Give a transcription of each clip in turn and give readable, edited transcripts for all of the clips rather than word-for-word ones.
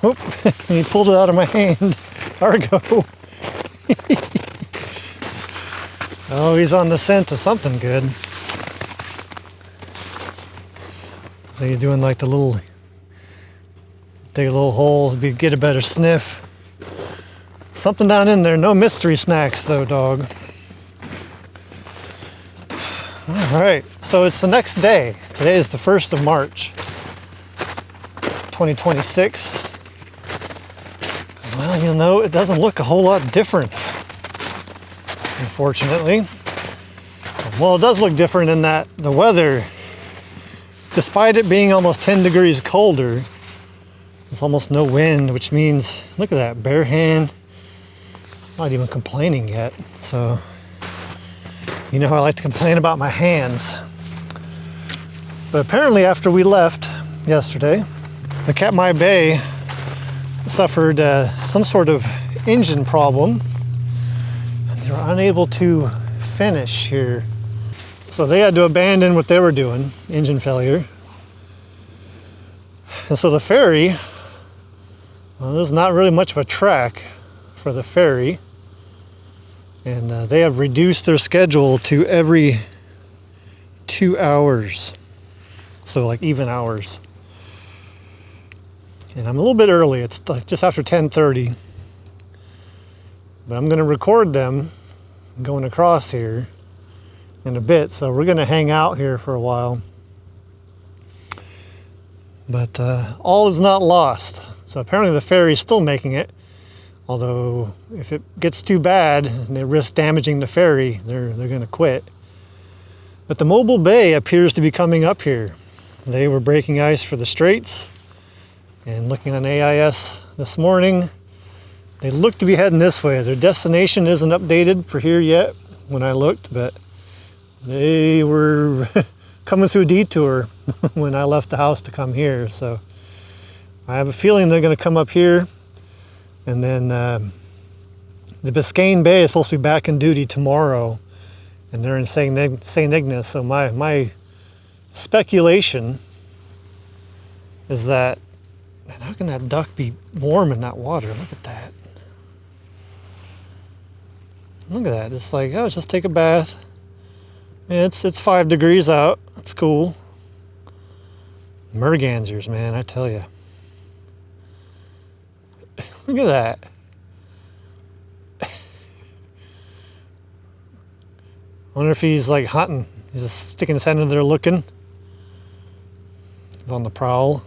Whoop, he pulled it out of my hand. Argo. Oh, he's on the scent of something good. So he's doing like the little, dig a little hole, get a better sniff. Something down in there, no mystery snacks though, dog. All right, so it's the next day. Today is the 1st of March, 2026. Well, you know, it doesn't look a whole lot different, unfortunately. Well, it does look different in that the weather, despite it being almost 10 degrees colder, there's almost no wind, which means, look at that, bare hand. Not even complaining yet. So, you know how I like to complain about my hands. But apparently after we left yesterday, the Katmai Bay suffered some sort of engine problem. And they were unable to finish here. So they had to abandon what they were doing, engine failure. And so the ferry, well, there's not really much of a track for the ferry. And they have reduced their schedule to every 2 hours. So like even hours. And I'm a little bit early. It's just after 10:30. But I'm going to record them going across here in a bit. So we're going to hang out here for a while. But all is not lost. So apparently the ferry's still making it. Although if it gets too bad and they risk damaging the ferry, they're going to quit. But the mobile bay appears to be coming up here. They were breaking ice for the straits. And looking on AIS this morning, they look to be heading this way. Their destination isn't updated for here yet when I looked, but they were coming through a detour when I left the house to come here. So I have a feeling they're going to come up here. And then the Biscayne Bay is supposed to be back in duty tomorrow. And they're in St. Ignace. So my speculation is that, man, how can that duck be warm in that water? Look at that. Look at that. It's like, oh, just take a bath. Yeah, it's 5 degrees out. That's cool. Mergansers, man, I tell you. Look at that. I wonder if he's like hunting. He's just sticking his head in there looking. He's on the prowl.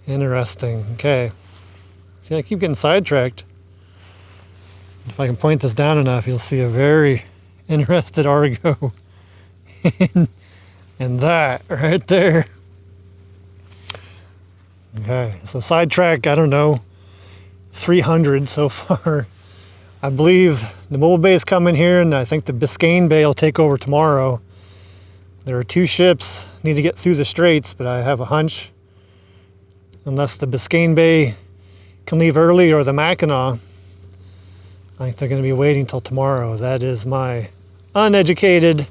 Interesting. Okay. See, I keep getting sidetracked. If I can point this down enough, you'll see a very interested Argo in that right there. Okay, so sidetrack, I don't know, 300 so far. I believe the mobile bay is coming here, and I think the Biscayne Bay will take over tomorrow. There are 2 ships need to get through the straits, but I have a hunch, unless the Biscayne Bay can leave early or the Mackinac, I think they're going to be waiting till tomorrow. That is my uneducated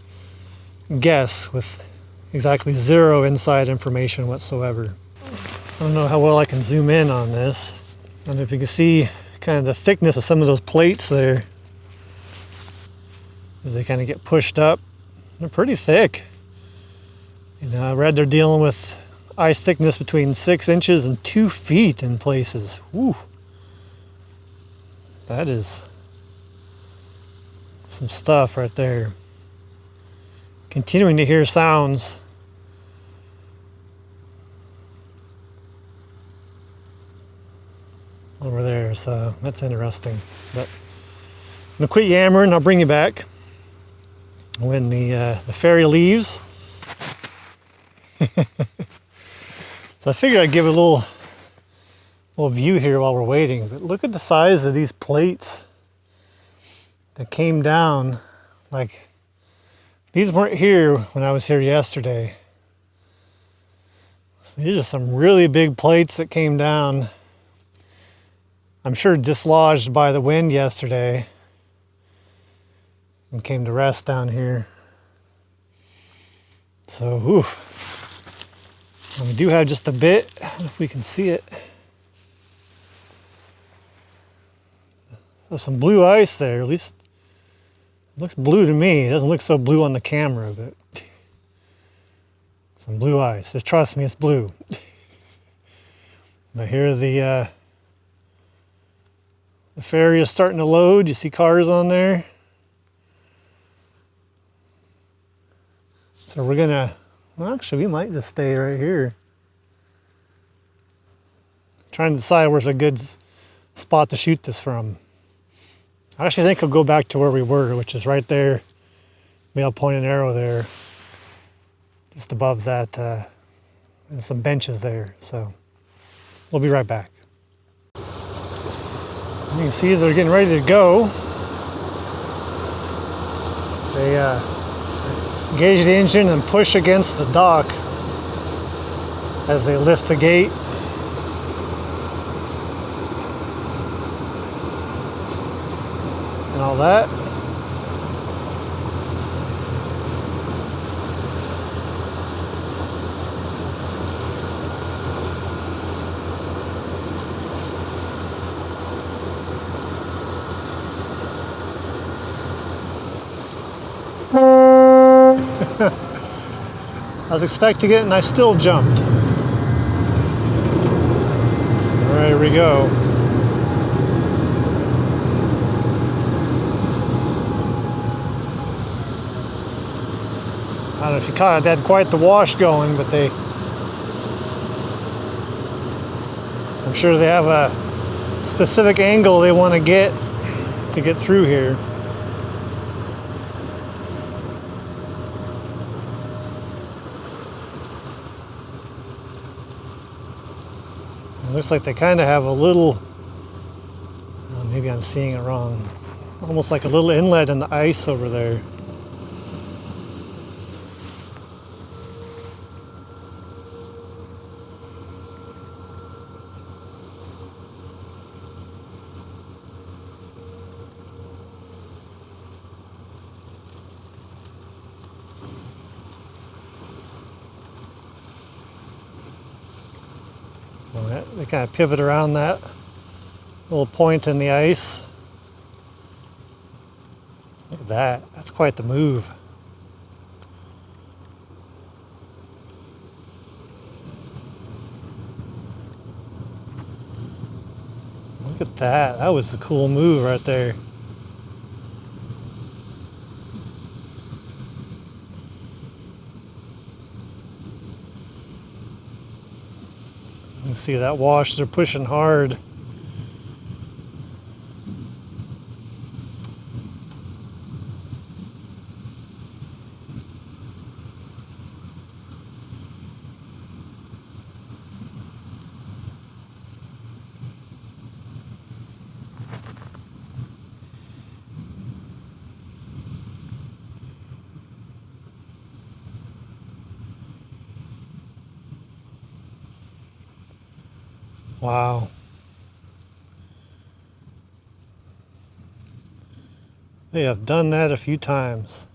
guess with exactly zero inside information whatsoever. I don't know how well I can zoom in on this. I don't know if you can see kind of the thickness of some of those plates there as they kind of get pushed up. They're pretty thick. You know, I read they're dealing with ice thickness between 6 inches and 2 feet in places. Woo. That is some stuff right there. Continuing to hear sounds. Over there, so that's interesting. But I'm gonna quit yammering. I'll bring you back when the ferry leaves. So I figured I'd give a little view here while we're waiting. But look at the size of these plates that came down. Like, these weren't here when I was here yesterday. So these are some really big plates that came down. I'm sure dislodged by the wind yesterday. and came to rest down here. So, oof. And we do have just a bit, if we can see it. There's some blue ice there, at least it looks blue to me. It doesn't look so blue on the camera, but some blue ice. Just trust me, it's blue. But here the ferry is starting to load. You see cars on there. So we're gonna, well, actually we might just stay right here. Trying to decide where's a good spot to shoot this from. I actually think I'll go back to where we were, which is right there. Maybe I'll point an arrow there, just above that, and some benches there. So we'll be right back. You can see they're getting ready to go. They engage the engine and push against the dock as they lift the gate. And all that. I was expecting it and I still jumped. All right, here we go. I don't know if you caught it, they had quite the wash going, but I'm sure they have a specific angle they want to get through here. It looks like they kind of have a little, maybe I'm seeing it wrong, almost like a little inlet in the ice over there. They kind of pivot around that little point in the ice. Look at that. That's quite the move. Look at that. That was a cool move right there. You can see that wash, they're pushing hard. Wow. They have done that a few times.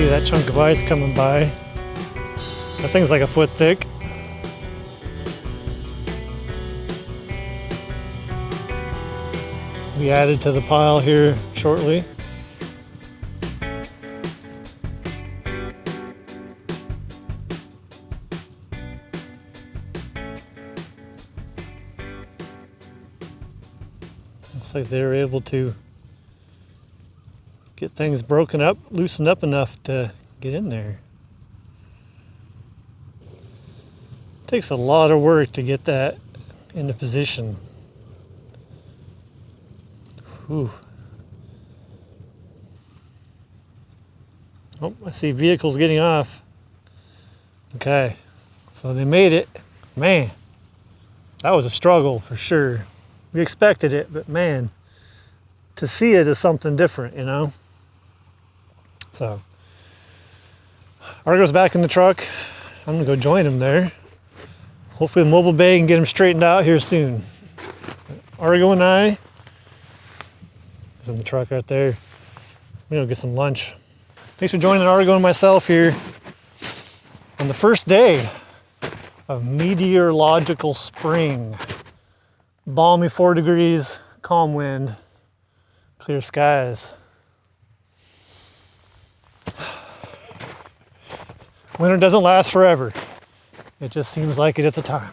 That chunk of ice coming by. That thing's like a foot thick. Be added to the pile here shortly. Looks like they were able to get things broken up, loosened up enough to get in there. Takes a lot of work to get that into position. Whew. Oh, I see vehicles getting off. Okay, so they made it. Man, that was a struggle for sure. We expected it, but man, to see it is something different, you know? So, Argo's back in the truck. I'm gonna go join him there. Hopefully the mobile bay can get him straightened out here soon. Argo and I, he's in the truck right there. We're gonna get some lunch. Thanks for joining Argo and myself here on the first day of meteorological spring. Balmy 4 degrees, calm wind, clear skies. Winter doesn't last forever. It just seems like it at the time.